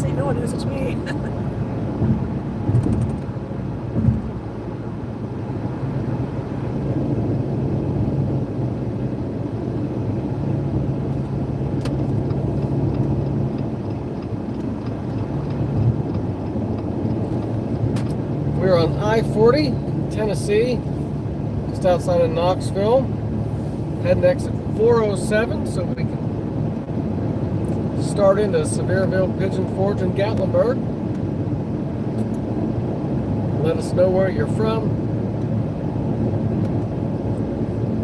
say no one is, it's me. We're on I-40, Tennessee, just outside of Knoxville. Heading to exit 407 so we can start into Sevierville, Pigeon Forge, and Gatlinburg. Let us know where you're from.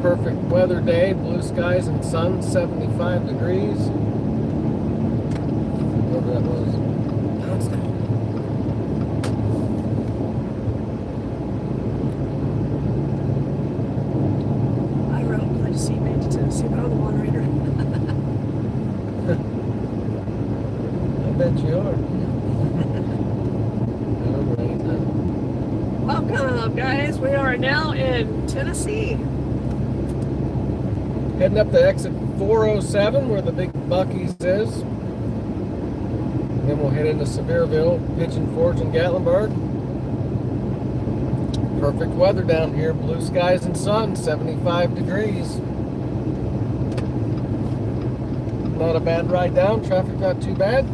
Perfect weather day, blue skies and sun, 75 degrees. Whatever that was. I wrote, glad to see you made it to Tennessee, but I'm the moderator. I bet you are. Welcome, guys. We are now in Tennessee. Heading up to exit 407 where the big Buc-ee's is. And then we'll head into Sevierville, Pigeon Forge, and Gatlinburg. Perfect weather down here, blue skies and sun, 75 degrees. Not a bad ride down, traffic not too bad.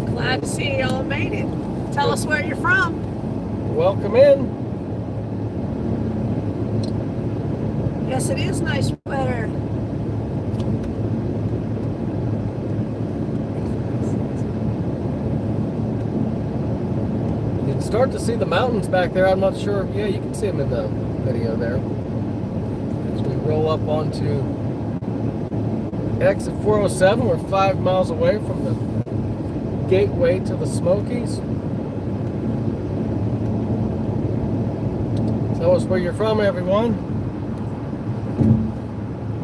Glad to see y'all made it. Tell us where you're from. Welcome in. Yes, it is nice weather. You can start to see the mountains back there. I'm not sure. Yeah, you can see them in the video there. As we roll up onto exit 407, we're 5 miles away from the gateway to the Smokies. Tell us where you're from, everyone.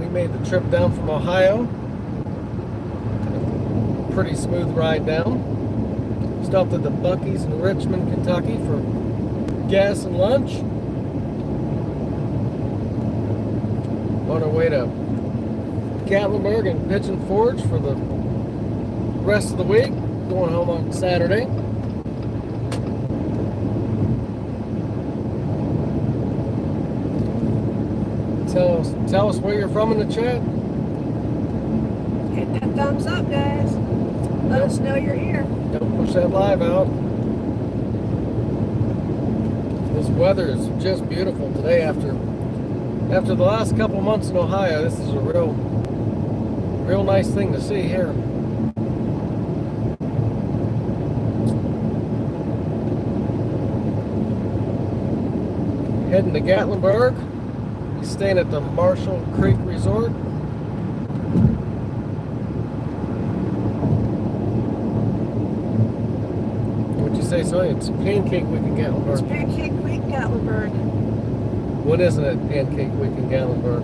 We made the trip down from Ohio. Pretty smooth ride down. Stopped at the Buc-ee's in Richmond, Kentucky for gas and lunch. On our way to Gatlinburg and Pigeon Forge for the rest of the week. Going home on Saturday. Tell us where you're from in the chat. Hit that thumbs up, guys. Let us know you're here. Don't push that live out. This weather is just beautiful today after the last couple months in Ohio. This is a real nice thing to see here. Heading to Gatlinburg. He's staying at the Marshall Creek Resort. What'd you say, Sonia? It's Pancake Week in Gatlinburg. It's Pancake Week, Gatlinburg. What isn't it, Pancake Week in Gatlinburg?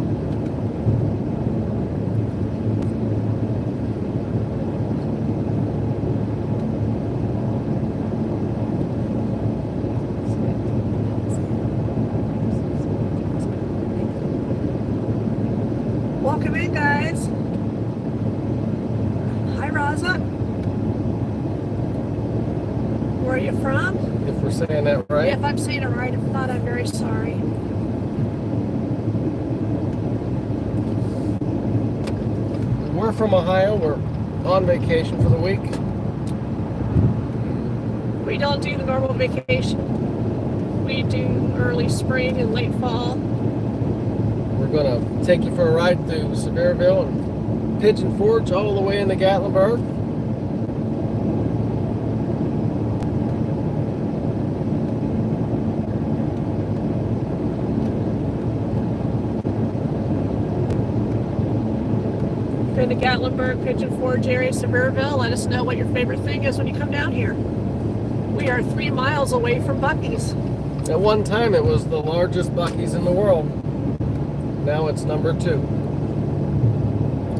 Welcome in, guys. Hi, Raza. Where are you from? If we're saying that right. Yeah, if I'm saying it right. If not, I'm very sorry. We're from Ohio. We're on vacation for the week. We don't do the normal vacation. We do early spring and late fall. We're going to take you for a ride through Sevierville and Pigeon Forge all the way into Gatlinburg. Been to Gatlinburg, Pigeon Forge area, Sevierville. Let us know what your favorite thing is when you come down here. We are 3 miles away from Buc-ee's. At one time, it was the largest Buc-ee's in the world. Now it's number 2. I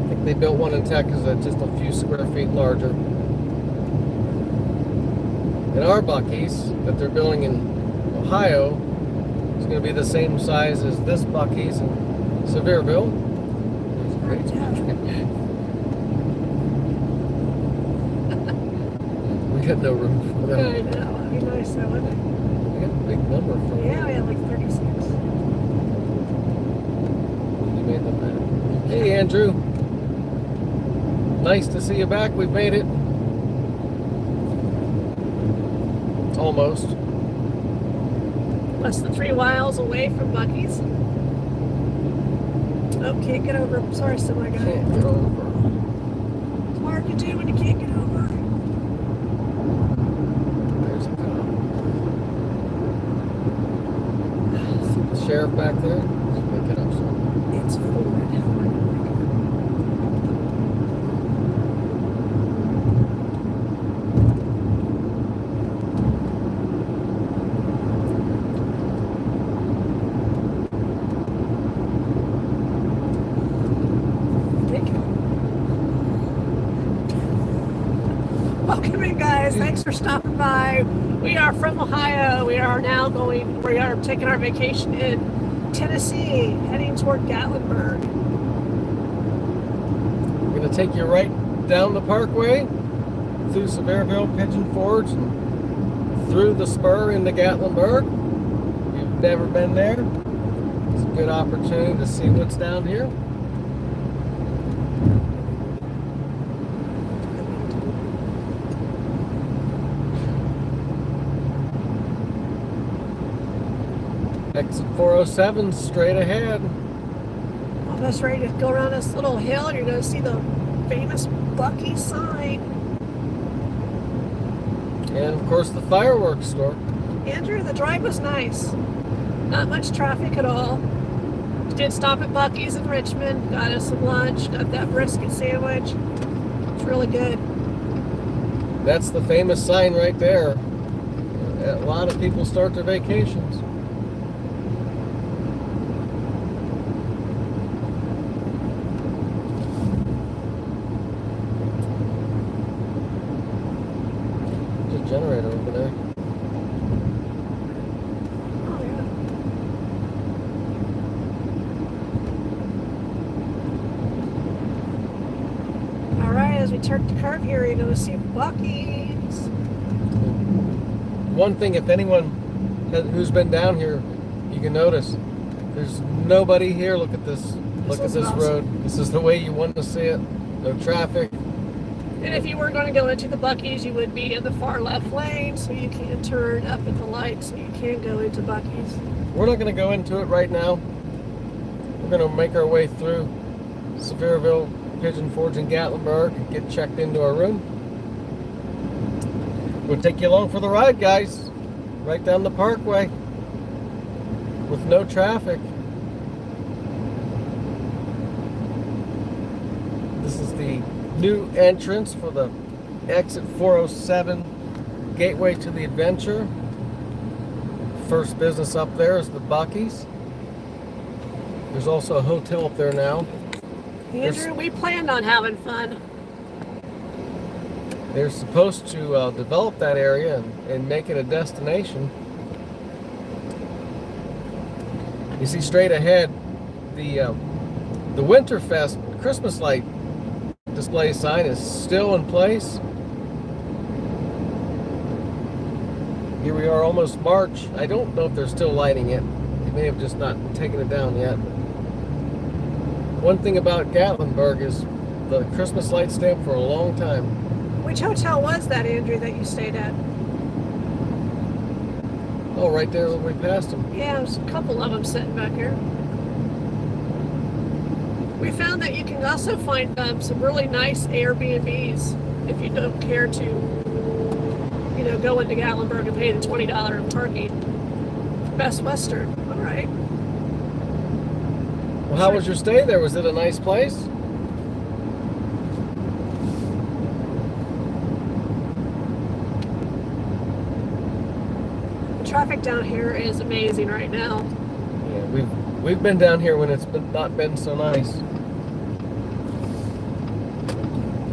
think they built one in Texas that's just a few square feet larger. And our Buc-ee's that they're building in Ohio is going to be the same size as this Buc-ee's in Sevierville. That's great. got no room for I them. know. That'd be nice, though, wouldn't We got a big number it? from Yeah, we had like 36. You made them better. Hey, Andrew. Nice to see you back. We've made it. Almost. Less than 3 miles away from Bucky's. Oh, can't get over. Sorry, semi guy. Can't get over. It's hard to do when you can't get over. There's a cop. See the sheriff back there? Let's make it up some. It's forward. Welcome in, guys. Thanks for stopping by. We are from Ohio. We are taking our vacation in Tennessee, heading toward Gatlinburg. We're going to take you right down the parkway, through Sevierville, Pigeon Forge, and through the spur into Gatlinburg. If you've never been there, it's a good opportunity to see what's down here. Exit 407 straight ahead. Almost ready to go around this little hill. You're going to see the famous Bucky sign. And of course the fireworks store. Andrew, the drive was nice. Not much traffic at all. Did stop at Bucky's in Richmond. Got us some lunch. Got that brisket sandwich. It's really good. That's the famous sign right there. A lot of people start their vacations. Generator over there. Oh, yeah. All right, as we turn the curve here, you're going to see Bucky's. One thing, if anyone who's been down here, you can notice there's nobody here. Look at this. Look at this road. This is the way you want to see it. No traffic. And if you were going to go into the Bucky's, you would be in the far left lane, so you can turn up at the light, so you can go into Bucky's. We're not going to go into it right now. We're going to make our way through Sevierville, Pigeon Forge, and Gatlinburg and get checked into our room. We'll take you along for the ride, guys. Right down the parkway with no traffic. This is the new entrance for the exit 407 gateway to the adventure. First business up there is the Bucky's. There's also a hotel up there now. Andrew, we planned on having fun. They're supposed to develop that area and make it a destination. You see straight ahead the Winterfest Christmas light display sign is still in place. Here we are, almost March. I don't know if they're still lighting it. They may have just not taken it down yet. One thing about Gatlinburg is the Christmas lights stay up for a long time. Which hotel was that, Andrew, that you stayed at? Oh, right there when we passed them. Yeah, there's a couple of them sitting back here. We found that you can also find some really nice Airbnbs if you don't care to, go into Gatlinburg and pay the $20 parking. Best Western, all right. Well, how was your stay there? Was it a nice place? The traffic down here is amazing right now. Yeah, we've been down here when it's not been so nice.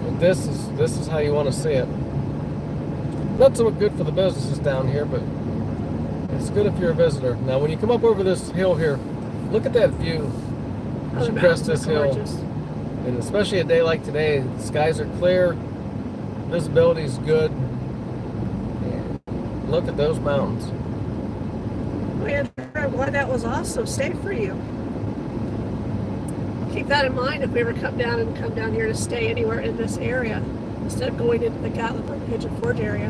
But this is how you want to see it. Not so good for the businesses down here, but it's good if you're a visitor. Now, when you come up over this hill here, look at that view as you crest this hill. And especially a day like today, the skies are clear, visibility is good. look at those mountains. Well, Andrew, I'm glad that was awesome. Stay for you. Keep that in mind if we ever come down here to stay anywhere in this area instead of going into the Gatlinburg Pigeon Forge area.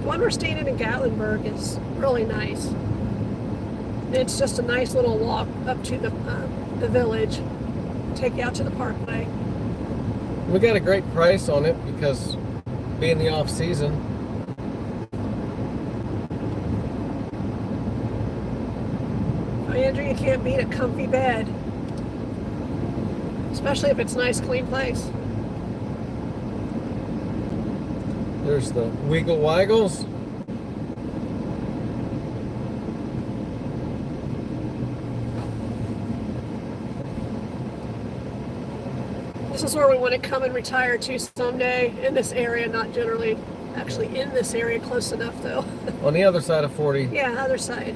The one we're staying in Gatlinburg is really nice. It's just a nice little walk up to the village, take you out to the parkway. We got a great price on it because being the off season. Oh, Andrew, you can't beat a comfy bed, especially if it's a nice, clean place. There's the Wiggle Waggles. This is where we want to come and retire to someday, in this area, not generally actually in this area, close enough though. On the other side of 40. Yeah, other side.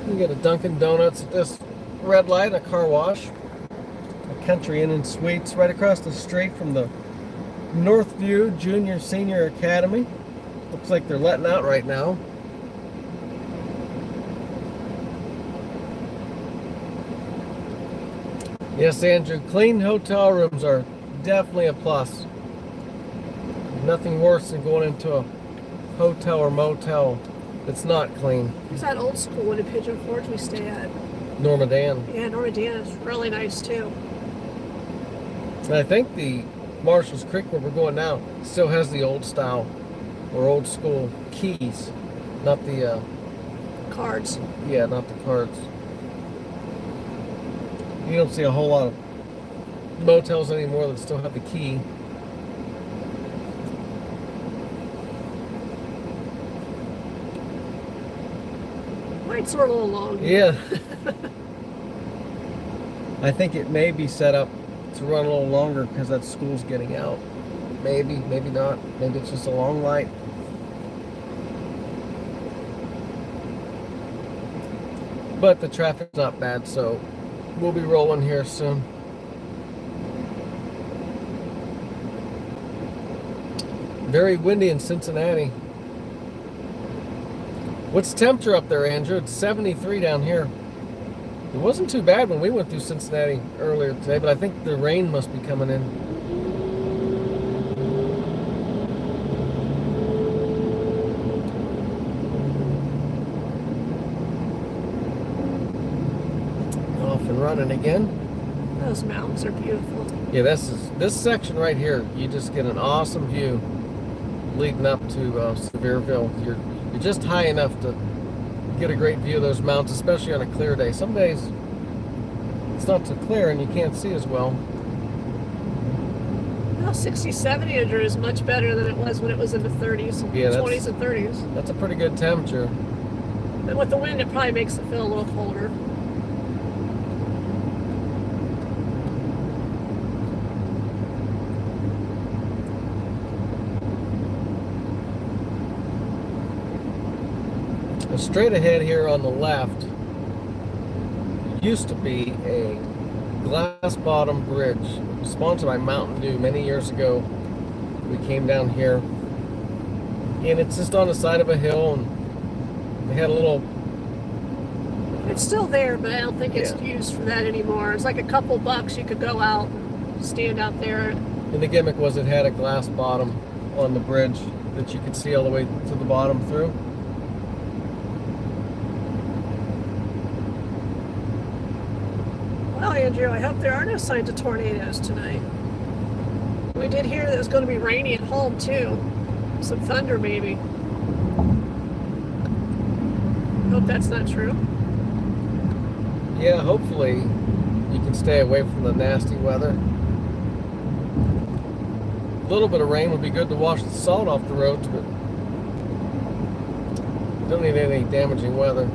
You get a Dunkin' Donuts at this red light, a car wash, a Country Inn and Suites right across the street from the Northview Junior Senior Academy. Looks like they're letting out right now. Yes, Andrew, clean hotel rooms are definitely a plus. Nothing worse than going into a hotel or motel that's not clean. There's that old school one in Pigeon Forge we stay at. Norma Dan. Yeah, Norma Dan is really nice too. And I think the Marshall's Creek where we're going now still has the old style or old school keys, not the Cards. yeah, not the cards. You don't see a whole lot of motels anymore that still have the key. Lights are a little long. Yeah. I think it may be set up to run a little longer because that school's getting out. Maybe, maybe not. Maybe it's just a long light. But the traffic's not bad, so we'll be rolling here soon. Very windy in Cincinnati. What's the temperature up there, Andrew? It's 73 down here. It wasn't too bad when we went through Cincinnati earlier today, but I think the rain must be coming in. Off and running again. Those mountains are beautiful. Yeah, this section right here. You just get an awesome view leading up to Sevierville. You're just high enough to get a great view of those mountains, especially on a clear day. Some days it's not so clear and you can't see as well. Well, 67, Andrew, is much better than it was when it was in the 30s, Yeah, 20s and 30s. That's a pretty good temperature. And with the wind, it probably makes it feel a little colder. Straight ahead here on the left used to be a glass bottom bridge sponsored by Mountain Dew many years ago. We came down here and it's just on the side of a hill, and they had a little... It's still there, but I don't think it's Yeah. used for that anymore. It's like a couple bucks, you could go out and stand out there. And the gimmick was it had a glass bottom on the bridge that you could see all the way to the bottom through. Well, Andrew, I hope there are no signs of tornadoes tonight. We did hear that it was going to be rainy at home, too. Some thunder, maybe. Hope that's not true. Yeah, hopefully you can stay away from the nasty weather. A little bit of rain would be good to wash the salt off the roads, but don't need any damaging weather.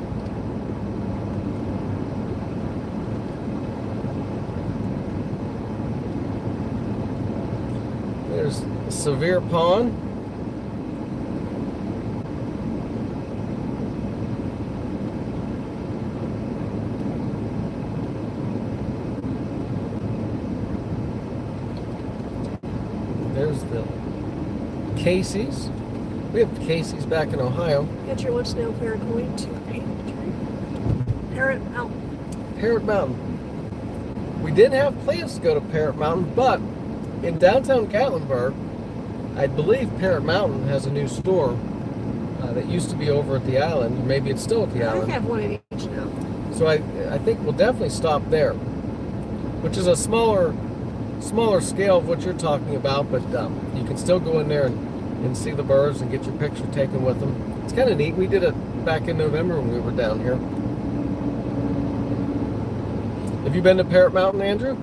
There's Sevier Pond. There's the Casey's. We have Casey's back in Ohio. Andrew wants to know if we're going to Parrot Mountain. Parrot Mountain. We did have plans to go to Parrot Mountain, but in downtown Gatlinburg, I believe Parrot Mountain has a new store that used to be over at the island. Maybe it's still at the I think island. I have one in each now. So I think we'll definitely stop there, which is a smaller scale of what you're talking about, but you can still go in there and see the birds and get your picture taken with them. It's kind of neat. We did it back in November when we were down here. Have you been to Parrot Mountain, Andrew?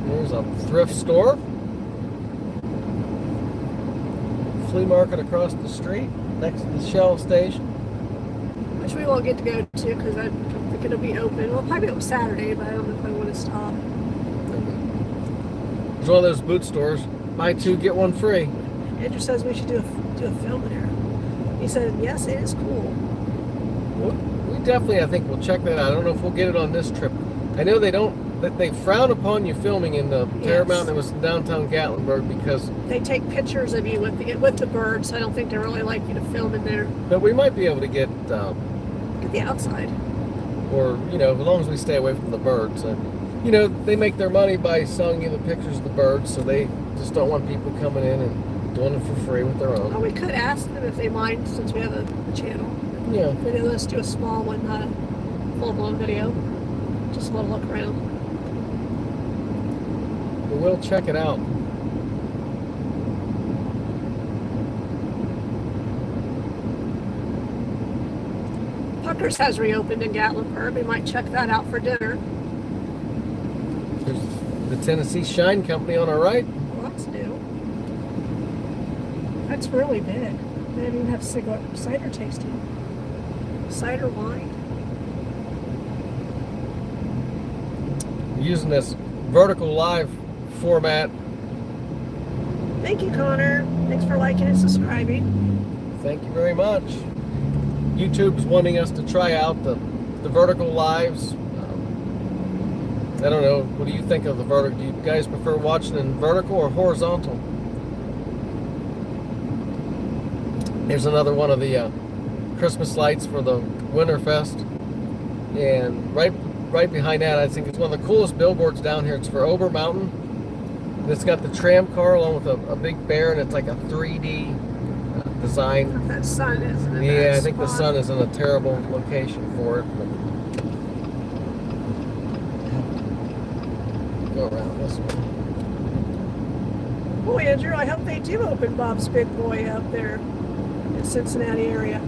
There's a thrift store. Flea market across the street next to the Shell station. Which we won't get to go to because I don't think it'll be open. We'll probably be open Saturday, but I don't know if I want to stop. There's one of those boot stores. Buy two, get one free. Andrew says we should do a film there. He said, yes, it is cool. Well, we definitely, I think we'll check that out. I don't know if we'll get it on this trip. I know they frown upon you filming in the Parrot Mountain that was in downtown Gatlinburg because they take pictures of you with the birds. I don't think they really like you to film in there. But we might be able to get the outside. Or, as long as we stay away from the birds. They make their money by selling you the pictures of the birds, so they just don't want people coming in and doing it for free with their own. Oh, we could ask them if they mind since we have a channel. Yeah. If they let us do a small one, not a full-blown video. Just a little look around. But we'll check it out. Pucker's has reopened in Gatlinburg. We might check that out for dinner. There's the Tennessee Shine Company on our right. Well, that's new. That's really big. They didn't even have cider tasting. Cider wine. We're using this vertical live format. Thank you, Connor. Thanks for liking and subscribing. Thank you very much. YouTube's wanting us to try out the vertical lives. I don't know. What do you think of the vertical? Do you guys prefer watching in vertical or horizontal? Here's another one of the Christmas lights for the Winterfest. And right behind that, I think it's one of the coolest billboards down here. It's for Ober Mountain. And it's got the tram car along with a big bear, and it's like a 3D design. That sun is in a Yeah, bad I think the spot. sun is in a terrible location for it. But go around this one. Boy, Andrew, I hope they do open Bob's Big Boy up there in Cincinnati area.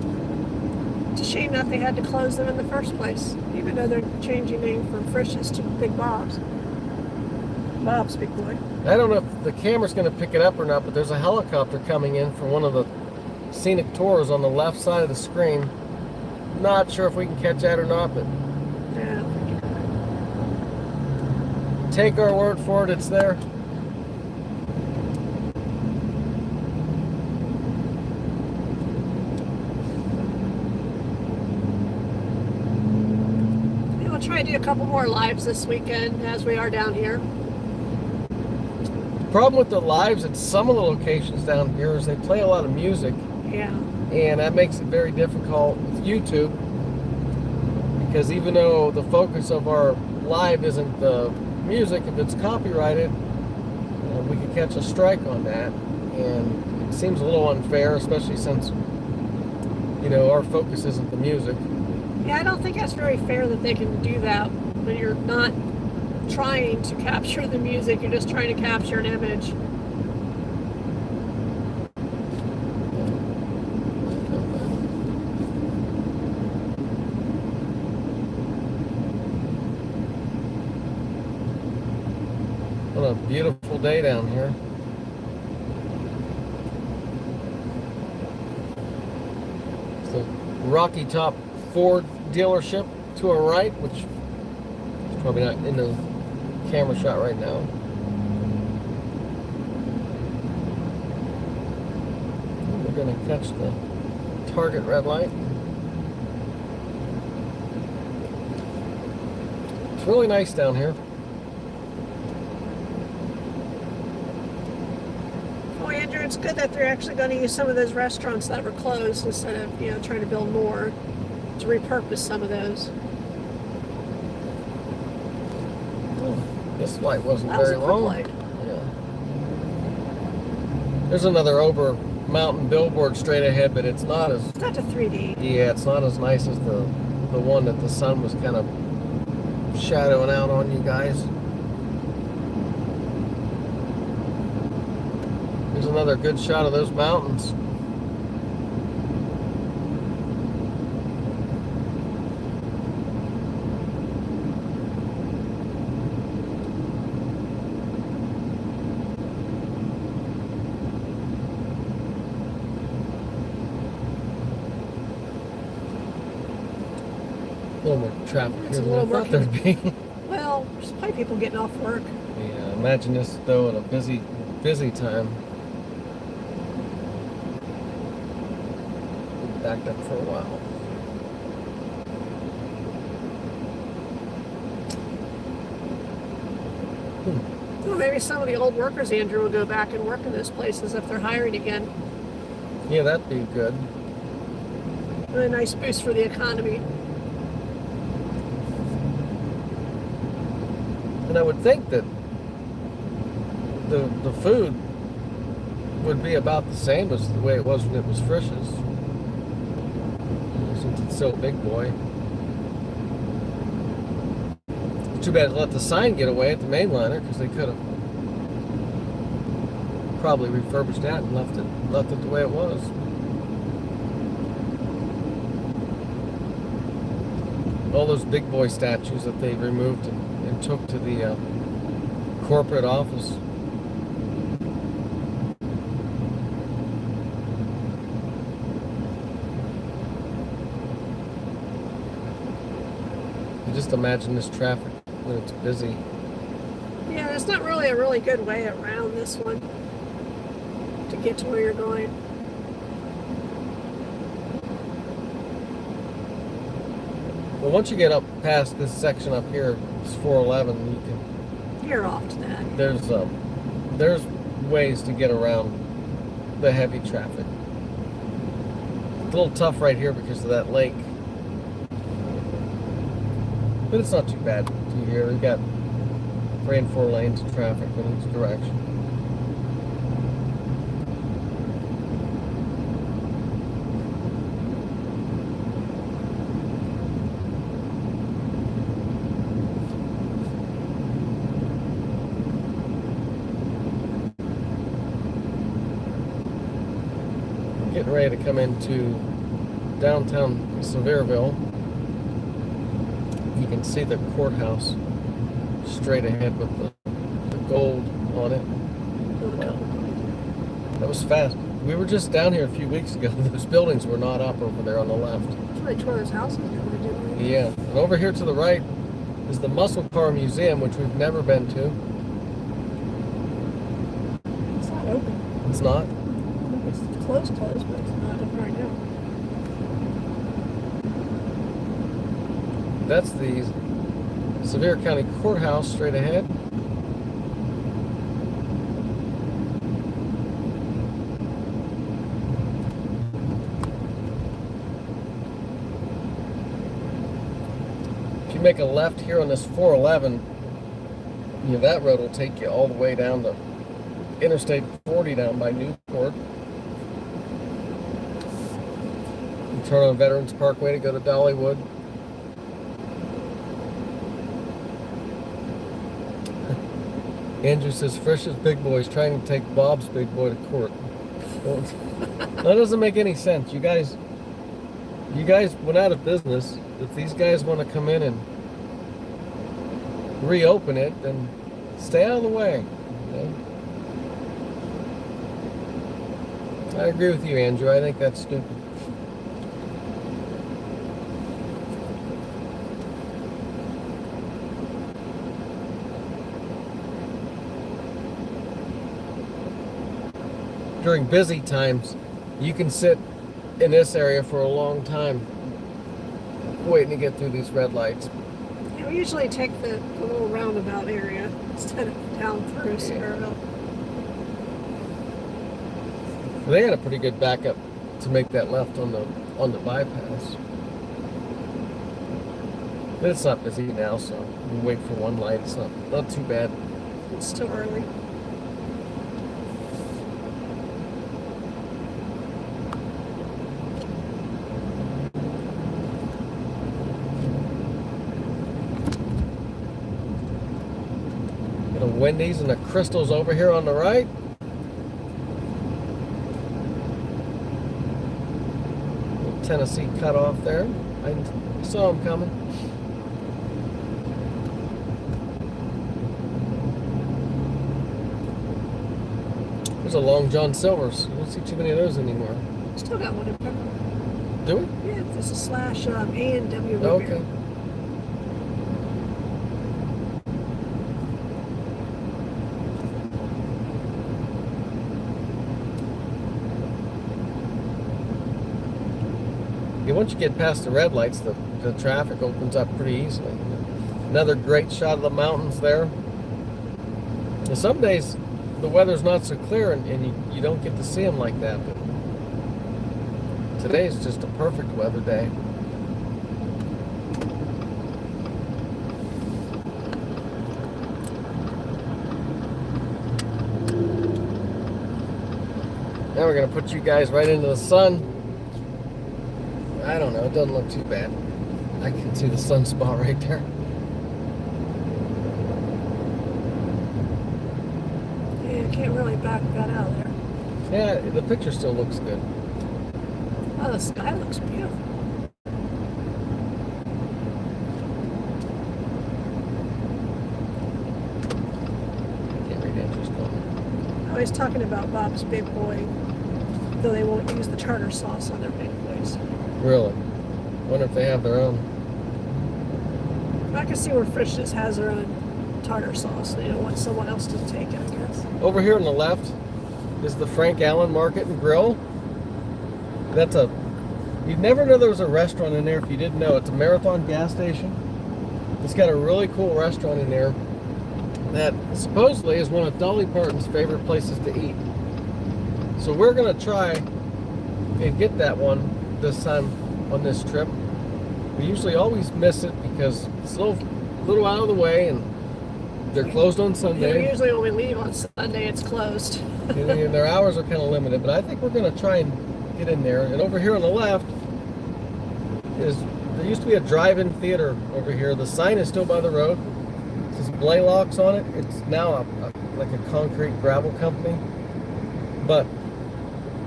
It's a shame that they had to close them in the first place, even though they're changing name from Frisch's to Big Bob's. Bob's Big Boy. I don't know if the camera's going to pick it up or not, but there's a helicopter coming in from one of the scenic tours on the left side of the screen. Not sure if we can catch that or not, but Yeah. take our word for it, it's there. We'll try to do a couple more lives this weekend as we are down here. The problem with the lives at some of the locations down here is they play a lot of music, Yeah. and that makes it very difficult with YouTube, because even though the focus of our live isn't the music, if it's copyrighted, we could catch a strike on that, and it seems a little unfair, especially since our focus isn't the music. Yeah, I don't think that's very fair that they can do that when you're not trying to capture the music, you're just trying to capture an image. What a beautiful day down here. It's the Rocky Top Ford dealership to our right, which is probably not in the camera shot right now. We're going to catch the Target red light. It's really nice down here. Oh, Andrew, it's good that they're actually going to use some of those restaurants that were closed instead of, trying to build more, to repurpose some of those. This light wasn't That was very a quick long. light. Yeah. There's another Ober Mountain billboard straight ahead, but it's not as It's not a 3D. yeah, it's not as nice as the one that the sun was kind of shadowing out on you guys. Here's another good shot of those mountains. A little more traffic It's here a than I little more thought there'd be. Well, there's probably people getting off work. Yeah, imagine this though in a busy time. Backed up for a while. Well, maybe some of the old workers, Andrew, will go back and work in those places if they're hiring again. Yeah, that'd be good. And a nice boost for the economy. And I would think that the food would be about the same as the way it was when it was Frisch's. Since it's so big boy. Too bad to let the sign get away at the mainliner, because they could have probably refurbished that and left it the way it was. All those big boy statues that they removed and took to the corporate office. You just imagine this traffic when it's busy. Yeah, there's not really a really good way around this one to get to where you're going. Well, once you get up past this section up here, it's 411. You can You're off to that. there's ways to get around the heavy traffic. It's a little tough right here because of that lake, but it's not too bad through here. We've got 3 and 4 lanes of traffic in each direction. Getting ready to come into downtown Sevierville. You can see the courthouse straight ahead with the gold on it. Wow. That was fast. We were just down here a few weeks ago. Those buildings were not up over there on the left. That's where they tore those houses down, didn't they? Yeah, and over here to the right is the Muscle Car Museum, which we've never been to. It's not open. It's not? It's closed, but it's not open right now. That's the Sevier County Courthouse straight ahead. If you make a left here on this 411, that road will take you all the way down to Interstate 40 down by Newport. You turn on Veterans Parkway to go to Dollywood. Andrew says Frisch's big boy is trying to take Bob's big boy to court. Well, that doesn't make any sense. You guys went out of business. If these guys want to come in and reopen it, then stay out of the way. Okay? I agree with you, Andrew. I think that's stupid. During busy times, you can sit in this area for a long time waiting to get through these red lights. Yeah, We usually take the little roundabout area instead of down through Sparrow. They had a pretty good backup to make that left on the bypass. But it's not busy now, so we wait for one light. It's not too bad. It's still early. Got a Wendy's and a Crystal's over here on the right. Tennessee cut off there. I saw him coming. There's a Long John Silver's. You don't see too many of those anymore. Still got one in Pepper. Do we? Yeah, this is slash A&W. Okay. Yeah, once you get past the red lights, the traffic opens up pretty easily. Another great shot of the mountains there. And some days the weather's not so clear and you don't get to see them like that. But today's just a perfect weather day. Now we're going to put you guys right into the sun. I don't know, it doesn't look too bad. I can see the sunspot right there. Yeah, you can't really back that out there. Yeah, the picture still looks good. Oh, the sky looks beautiful. Can't read interest on Oh, he's talking about Bob's Big Boy, though they won't use the tartar sauce on their Big Boys. it. Really? Wonder if they have their own. I can see where Frisch's has their own tartar sauce. They don't want someone else to take it, I guess. Over here on the left is the Frank Allen Market and Grill. You'd never know there was a restaurant in there if you didn't know. It's a Marathon gas station. It's got a really cool restaurant in there that supposedly is one of Dolly Parton's favorite places to eat. So we're gonna try and get that one this time on this trip. We usually always miss it because it's a little out of the way and they're closed on Sunday. Usually when we leave on Sunday, it's closed. And their hours are kind of limited, but I think we're going to try and get in there. And over here on the left there used to be a drive-in theater over here. The sign is still by the road. It says Blaylock's on it. It's now like a concrete gravel company. But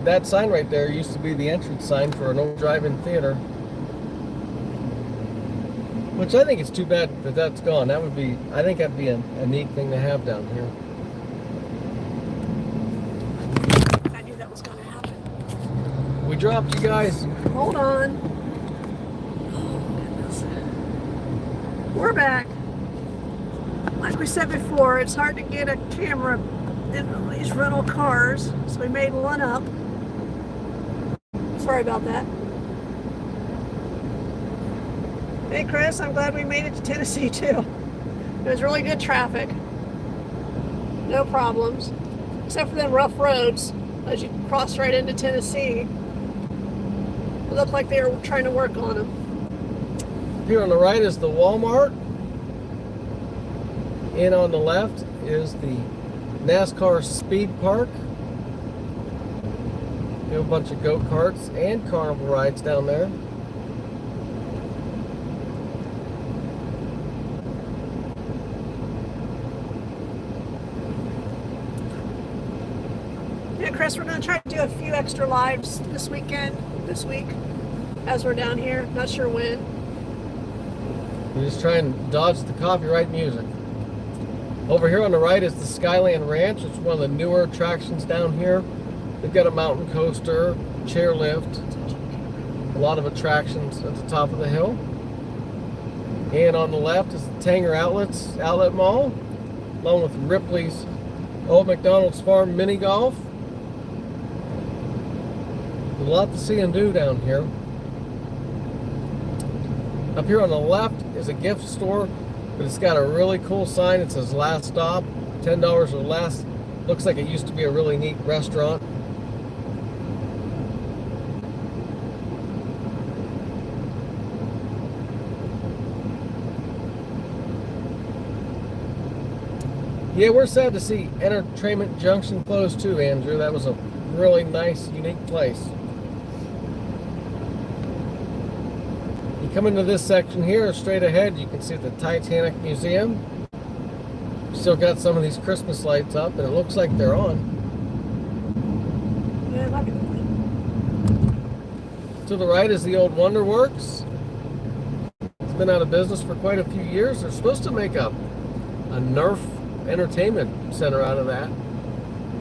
that sign right there used to be the entrance sign for an old drive-in theater. Which I think it's too bad that that's gone. I think that'd be a neat thing to have down here. I knew that was going to happen. We dropped you guys. Hold on. Oh, goodness. We're back. Like we said before, it's hard to get a camera in these rental cars, so we made one up. Sorry about that. Hey Chris, I'm glad we made it to Tennessee too. It was really good traffic. No problems. Except for them rough roads as you cross right into Tennessee. It looked like they were trying to work on them. Here on the right is the Walmart. And on the left is the NASCAR Speed Park. We have a bunch of go-karts and carnival rides down there. Yeah, Chris, we're going to try to do a few extra lives this week, as we're down here. Not sure when. We just try and dodge the copyright music. Over here on the right is the Skyland Ranch. It's one of the newer attractions down here. They've got a mountain coaster, chairlift, a lot of attractions at the top of the hill. And on the left is the Tanger Outlet Mall, along with Ripley's Old McDonald's Farm Mini Golf. A lot to see and do down here. Up here on the left is a gift store But it's got a really cool sign. It says last stop, $10 or less. Looks like it used to be a really neat restaurant. Yeah, we're sad to see Entertainment Junction close too, Andrew. That was a really nice, unique place. You come into this section here, straight ahead, you can see the Titanic Museum. Still got some of these Christmas lights up, and it looks like they're on. Yeah, I like it. To the right is the old Wonder Works. It's been out of business for quite a few years. They're supposed to make a Nerf entertainment center out of that,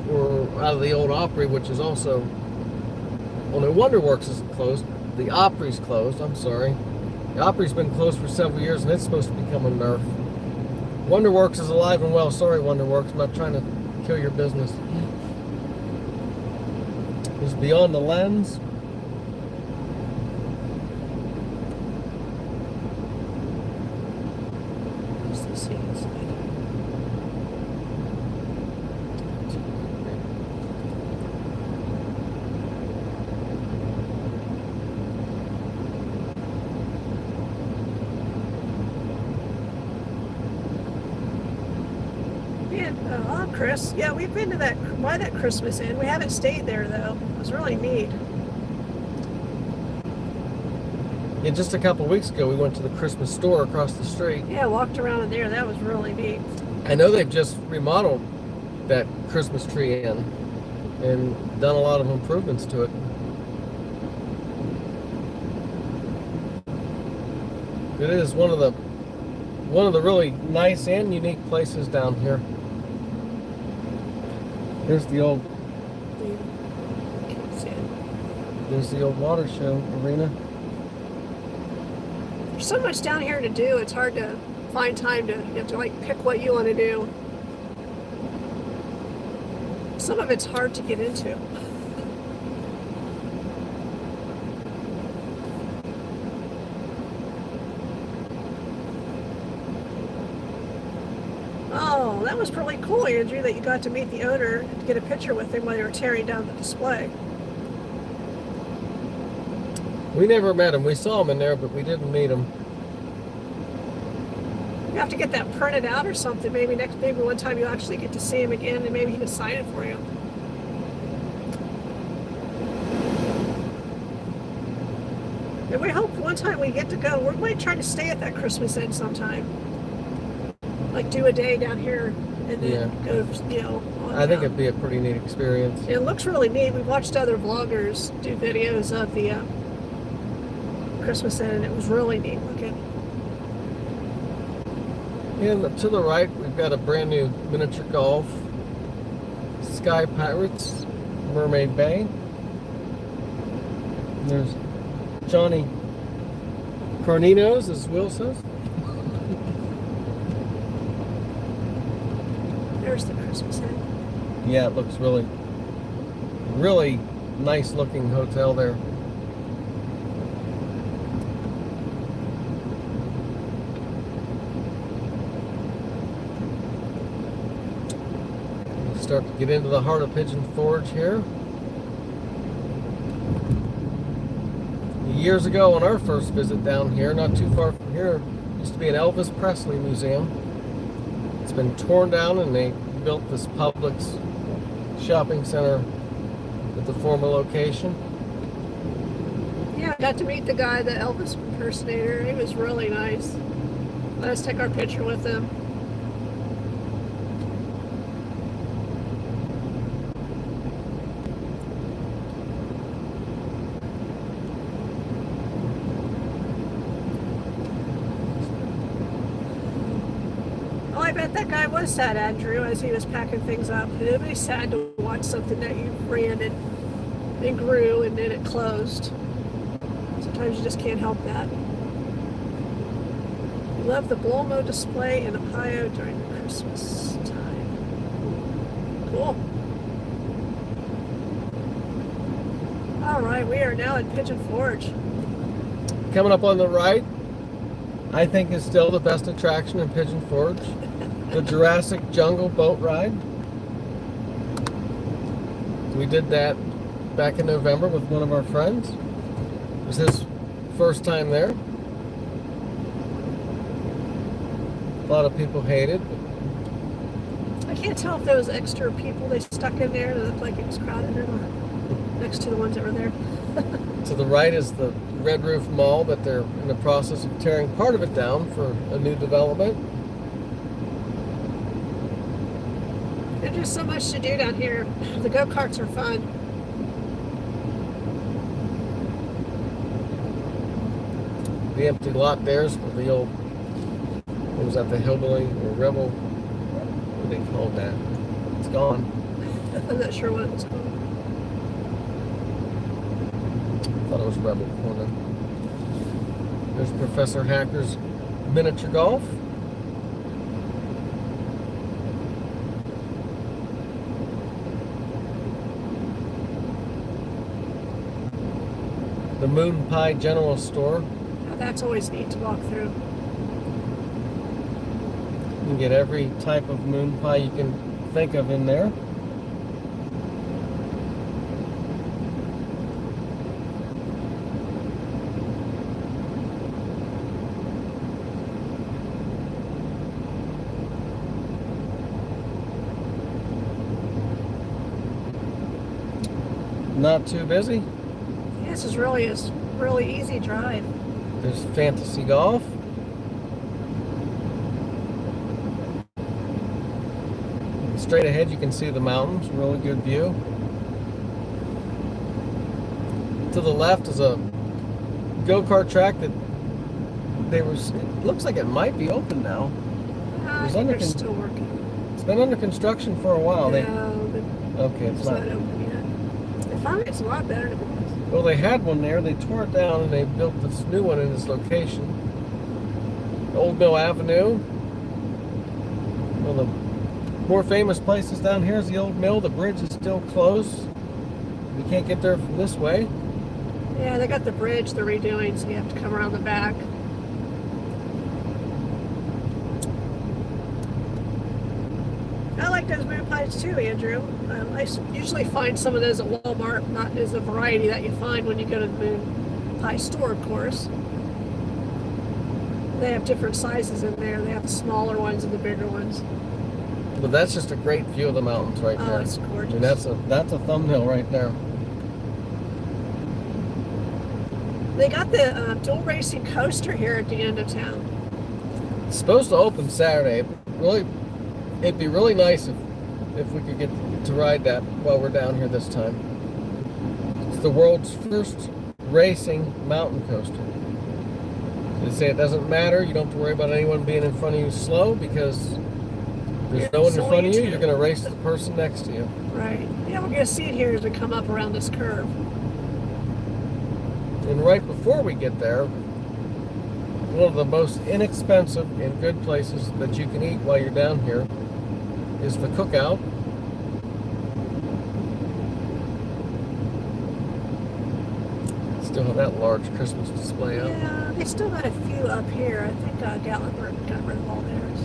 or out of the old Opry, which is also, well, no, Wonder Works is closed. The Opry's closed. I'm sorry. The Opry's been closed for several years, and it's supposed to become a Nerf. Wonder Works is alive and well. Sorry, Wonder Works. I'm not trying to kill your business. There's Beyond the Lens. Chris, yeah, we've been to that Christmas Inn. We haven't stayed there though. It was really neat. Yeah, just a couple weeks ago, we went to the Christmas store across the street. Yeah, walked around in there. That was really neat. I know they've just remodeled that Christmas tree inn and done a lot of improvements to it. It is one of the really nice and unique places down here. There's the old water show arena. There's so much down here to do. It's hard to find time to, you have to like pick what you want to do. Some of it's hard to get into. Oh, that was really cool, Andrew, that you got to meet the owner and get a picture with him while they were tearing down the display. We never met him. We saw him in there, but we didn't meet him. You have to get that printed out or something. Maybe one time you'll actually get to see him again, and maybe he can sign it for you. And we hope one time we get to go. We might try to stay at that Christmas Inn sometime. Like do a day down here and then go, I think it'd be a pretty neat experience. It looks really neat. We've watched other vloggers do videos of the Christmas Inn, and it was really neat looking. And to the right, we've got a brand new miniature golf, Sky Pirates, Mermaid Bay. And there's Johnny Carninos, as Will says. There's the Christmas Inn. Yeah, it looks really, really nice looking hotel there. Start to get into the heart of Pigeon Forge here. Years ago on our first visit down here, not too far from here, used to be an Elvis Presley museum. It's been torn down and they built this Publix shopping center at the former location. Yeah, I got to meet the guy, the Elvis impersonator. He was really nice. Let us take our picture with him. I bet that guy was sad, Andrew, as he was packing things up. It would be sad to watch something that you ran and it grew and then it closed. Sometimes you just can't help that. We love the Blow-Mo display in Ohio during the Christmas time. Cool. All right, we are now at Pigeon Forge. Coming up on the right, I think is still the best attraction in Pigeon Forge. The Jurassic Jungle boat ride. We did that back in November with one of our friends. It was his first time there. A lot of people hated. I can't tell if there was extra people they stuck in there that looked like it was crowded or not. Next to the ones that were there. To the right is the Red Roof Mall, but they're in the process of tearing part of it down for a new development. There's just so much to do down here. The go-karts are fun. The empty lot there's for the old, what was that, the Hillbilly or Rebel? What do they call that? It's gone. I'm not sure what it was called. I thought it was Rebel Corner. There's Professor Hacker's miniature golf. The Moon Pie General Store. Oh, that's always neat to walk through. You can get every type of moon pie you can think of in there. Not too busy. Yeah, this is really a really easy drive. There's Fantasy Golf. Straight ahead you can see the mountains, really good view. To the left is a go-kart track that it looks like it might be open now. I think they're still working. It's been under construction for a while. No, Okay, it's not open yet. I found it's a lot better than it was. Well, they had one there. They tore it down and they built this new one in this location. Old Mill Avenue. One of the more famous places down here is the Old Mill. The bridge is still closed. You can't get there from this way. Yeah, they got the bridge they're redoing, so you have to come around the back. I like those moon pies too, Andrew. I usually find some of those at Walmart, not as a variety that you find when you go to the moon pie store, of course. They have different sizes in there. They have the smaller ones and the bigger ones. But that's just a great view of the mountains right there. Oh, it's gorgeous. I mean, that's a thumbnail right there. They got the dual racing coaster here at the end of town. It's supposed to open Saturday. Really, it'd be really nice if we could get to ride that while we're down here this time. It's the world's first racing mountain coaster. They say it doesn't matter. You don't have to worry about anyone being in front of you slow because there's no one in front of you. You're going to race the person next to you. Right. Yeah, we're going to see it here as we come up around this curve. And right before we get there, one of the most inexpensive and good places that you can eat while you're down here is the Cookout. Still have that large Christmas display up. Yeah, they still got a few up here. I think Gatlinburg got rid of all theirs.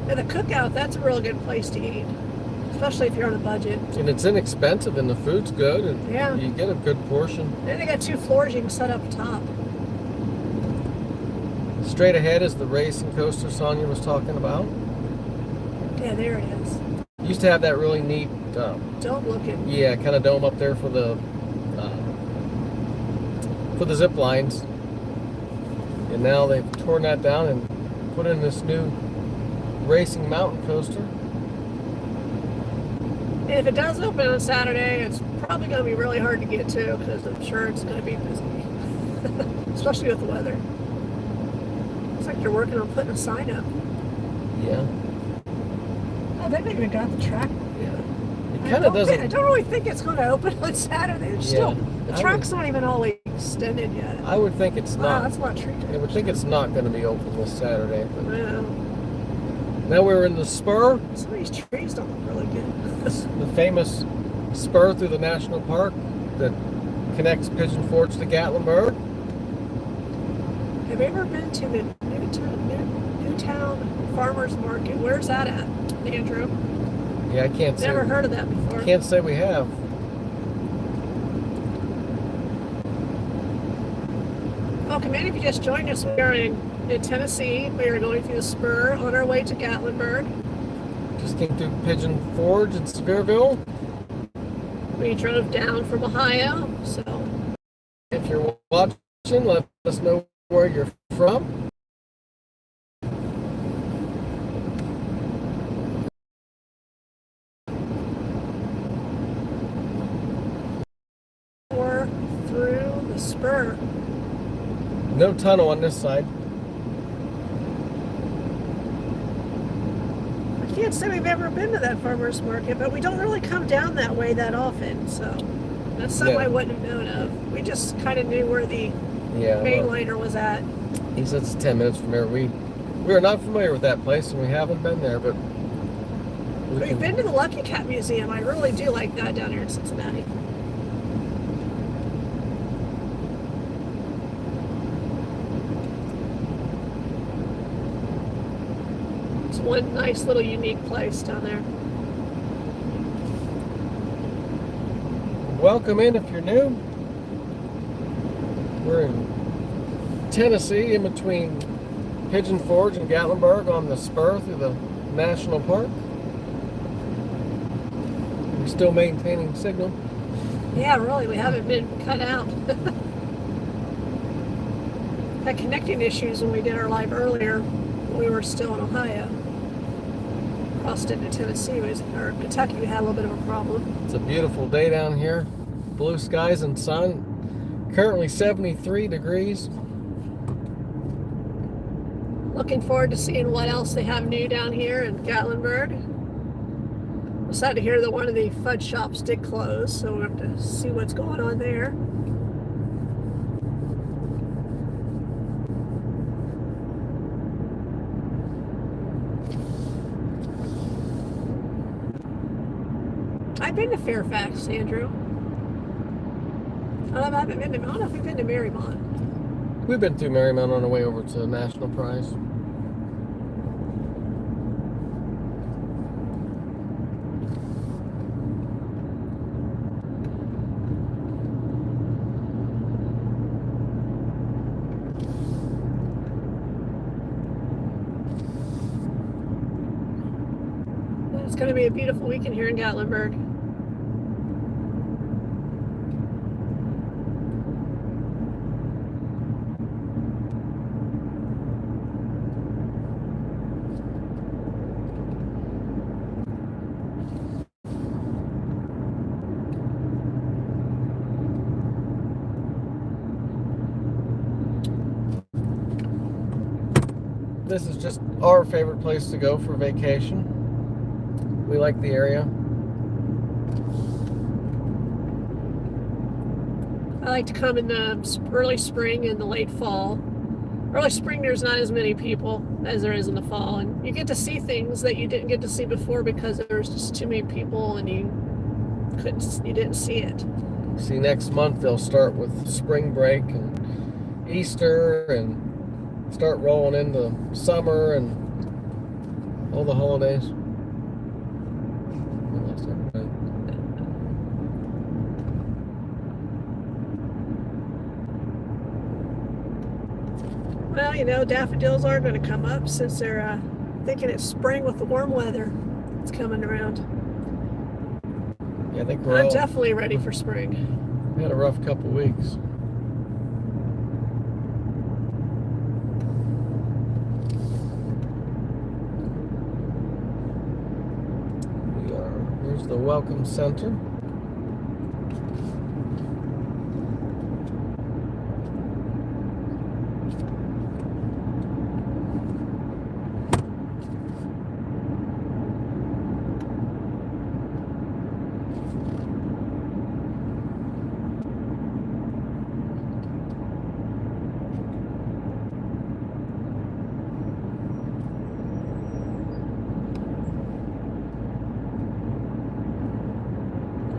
And the Cookout, that's a really good place to eat, especially if you're on a budget. And it's inexpensive and the food's good and Yeah. you get a good portion. And they got 2 floors you can set up top. Straight ahead is the racing coaster Sonia was talking about. Yeah, there it is. Used to have that really neat, Dome looking. yeah, kind of dome up there for the zip lines. And now they've torn that down and put in this new racing mountain coaster. And if it does open on Saturday, it's probably going to be really hard to get to because I'm sure it's going to be busy, especially with the weather. Looks like they're working on putting a sign up. Yeah. Oh, they maybe got the track. Yeah. It kind of doesn't. I don't really think it's going to open on Saturday. It's still, the track's not even all extended yet. I would think it's Wow, not. that's a lot of tree I would think it's not going to be open this Saturday. But Wow. now we're in the spur, Some of these trees don't look really good. the famous spur through the national park that connects Pigeon Forge to Gatlinburg. Have you ever been to the Newtown Farmers Market? Where's that at, Andrew? Yeah, I can't say. Never heard of that before. Can't say we have. Welcome in. If you just joined us, we are in Tennessee. We are going through the spur on our way to Gatlinburg. Just came through Pigeon Forge in Sevierville. We drove down from Ohio, so If you're watching, let us know where you're from. we're through the spur. No tunnel on this side. I can't say we've ever been to that farmer's market, but we don't really come down that way that often, so that's something Yeah. I wouldn't have known of. We just kind of knew where the Yeah. main Well, liner was at. he said it's 10 minutes from here. We are not familiar with that place, and we haven't been there, but We've been to the Lucky Cat Museum. I really do like that down here in Cincinnati. It's one nice little unique place down there. Welcome in if you're new. We're in Tennessee, in between Pigeon Forge and Gatlinburg on the spur through the national park. We're still maintaining signal. Yeah, really, we haven't been cut out. Had connecting issues when we did our live earlier. We were still in Ohio. Crossed into Tennessee, or Kentucky, we had a little bit of a problem. It's a beautiful day down here. Blue skies and sun. Currently 73 degrees. Looking forward to seeing what else they have new down here in Gatlinburg. I'm sad to hear that one of the fudge shops did close, so we'll have to see what's going on there. I've been to Fairfax, Andrew. I don't know if we've been to Marymount. We've been through Marymount on our way over to National Prize. It's going to be a beautiful weekend here in Gatlinburg. This is just our favorite place to go for vacation. We like the area. I like to come in the early spring and the late fall. Early spring, there's not as many people as there is in the fall, and you get to see things that you didn't get to see before because there's just too many people and you didn't see it. See, next month they'll start with spring break and Easter and start rolling into summer and all the holidays. I lost everybody. Well, you know, daffodils are going to come up since they're thinking it's spring with the warm weather. It's coming around. Yeah, I think I'm definitely ready for spring. we had a rough couple weeks. Here's the Welcome Center.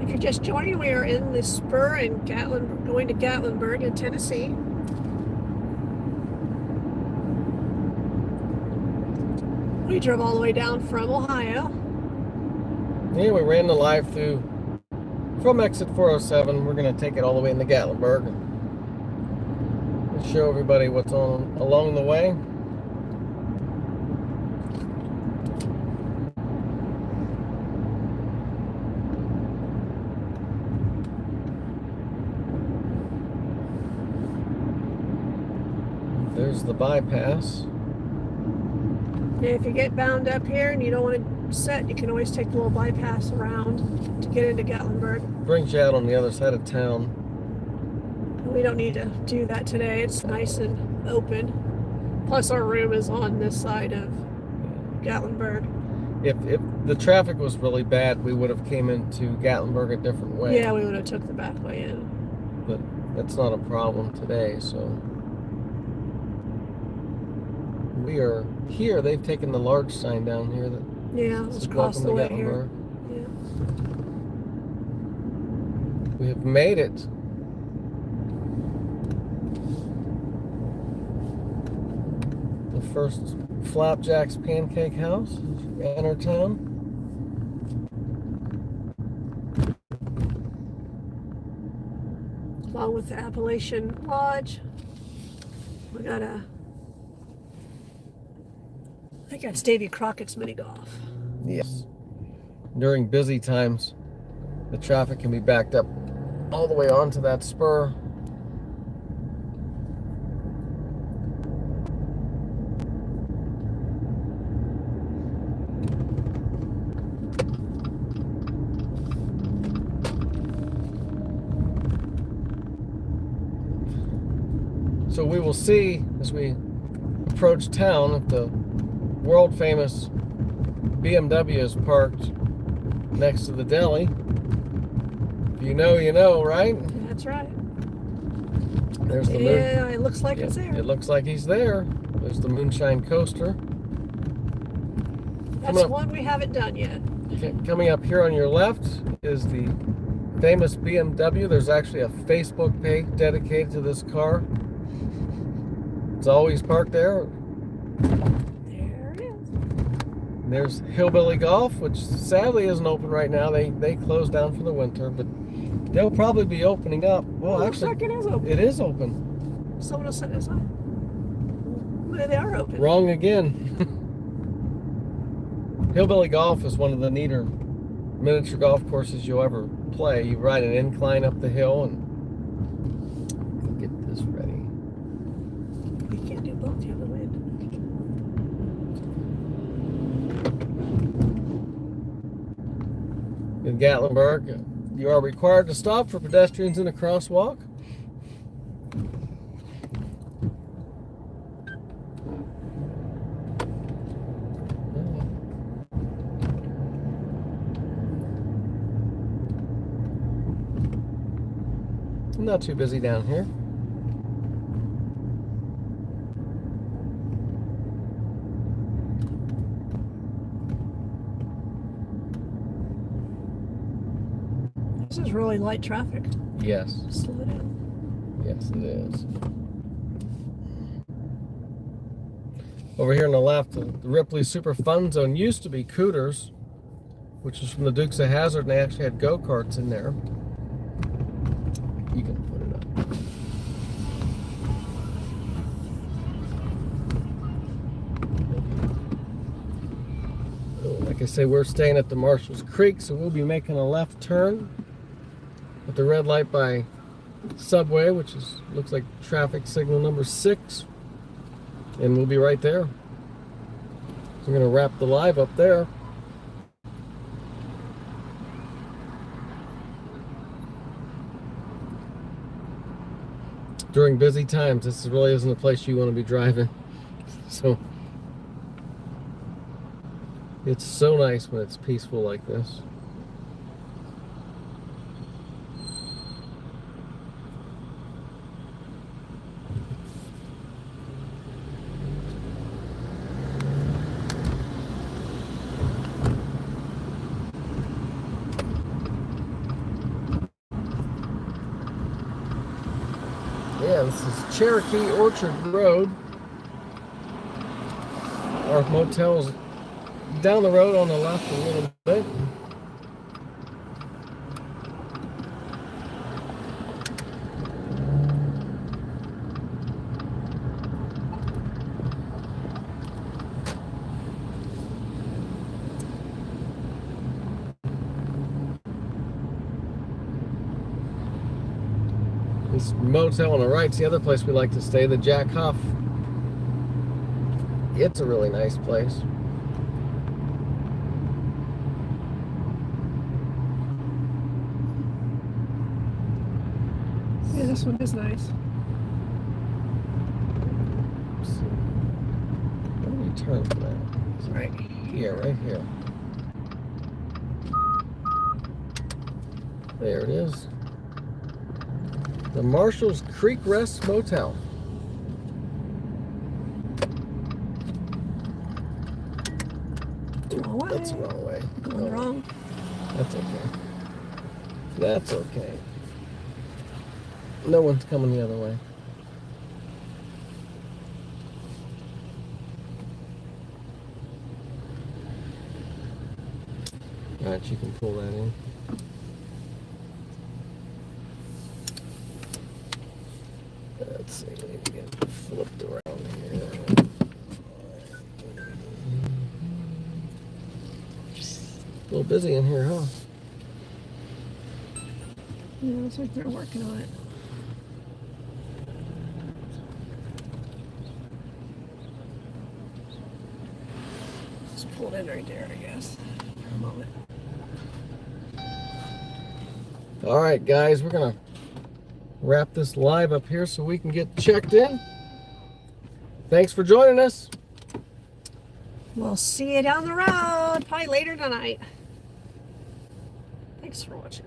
If you're just joining, we are in the spur in going to Gatlinburg in Tennessee. We drove all the way down from Ohio. Yeah, we ran the live through from exit 407. We're going to take it all the way into Gatlinburg and show everybody what's on along the way. There's the bypass. Yeah, if you get bound up here and you don't want to set, you can always take the little bypass around to get into Gatlinburg. Brings you out on the other side of town. We don't need to do that today. It's nice and open. Plus our room is on this side of Gatlinburg. If the traffic was really bad, we would have came into Gatlinburg a different way. Yeah, we would have took the back way in. But that's not a problem today, so. We are here. They've taken the large sign down here that Yeah, let's says cross welcome the to way here. Gatlinburg. Yeah. We have made it. The first Flapjack's Pancake House. Enter town. Along with the Appalachian Lodge. We got a, I think that's Davy Crockett's mini golf. Yes. During busy times, the traffic can be backed up all the way onto that spur. So we will see as we approach town if the world famous BMW is parked next to the deli. If you know, you know, right? That's right. There's the moon. Yeah, it looks like it's there. It looks like he's there. There's the Moonshine Coaster. That's one we haven't done yet. Coming up here on your left is the famous BMW. There's actually a Facebook page dedicated to this car. It's always parked there. There it is. And there's Hillbilly Golf, which sadly isn't open right now. They closed down for the winter, but they'll probably be opening up. Well, Looks actually, like it is open. it is open. Someone will set it aside. Well, they are open. Wrong again. Hillbilly Golf is one of the neater miniature golf courses you'll ever play. You ride an incline up the hill and get this ready. You can't do both. You have the wind. In Gatlinburg, you are required to stop for pedestrians in a crosswalk. Not too busy down here. This is really light traffic. Yes. Slow down. Yes, it is. Over here on the left, the Ripley Super Fun Zone used to be Cooters, which is from the Dukes of Hazzard, and they actually had go-karts in there. You can put it up. Like I say, we're staying at the Marshalls Creek, so we'll be making a left turn at the red light by Subway, which is looks like traffic signal number 6, and we'll be right there. So we're going to wrap the live up there. During busy times, this really isn't a place you want to be driving. So it's so nice when it's peaceful like this. Yeah, this is Cherokee Orchard Road. Our motel's down the road on the left a little bit. This motel on the right's the other place we like to stay, the Jack Huff. It's a really nice place. Yeah, this one is nice. Let's see. Where do we turn for that? It's right Here, right here. There it is. The Marshall's Creek Rest Motel. Wrong way. That's the wrong way. Going wrong. That's okay. That's okay. No one's coming the other way. Alright, you can pull that in. Let's see, maybe get flipped around here. A little busy in here, huh? Yeah, looks like they're working on it. Just pull it in right there, I guess. For a moment. All right, guys, we're gonna wrap this live up here so we can get checked in. Thanks for joining us. We'll see you down the road, probably later tonight. Thanks for watching.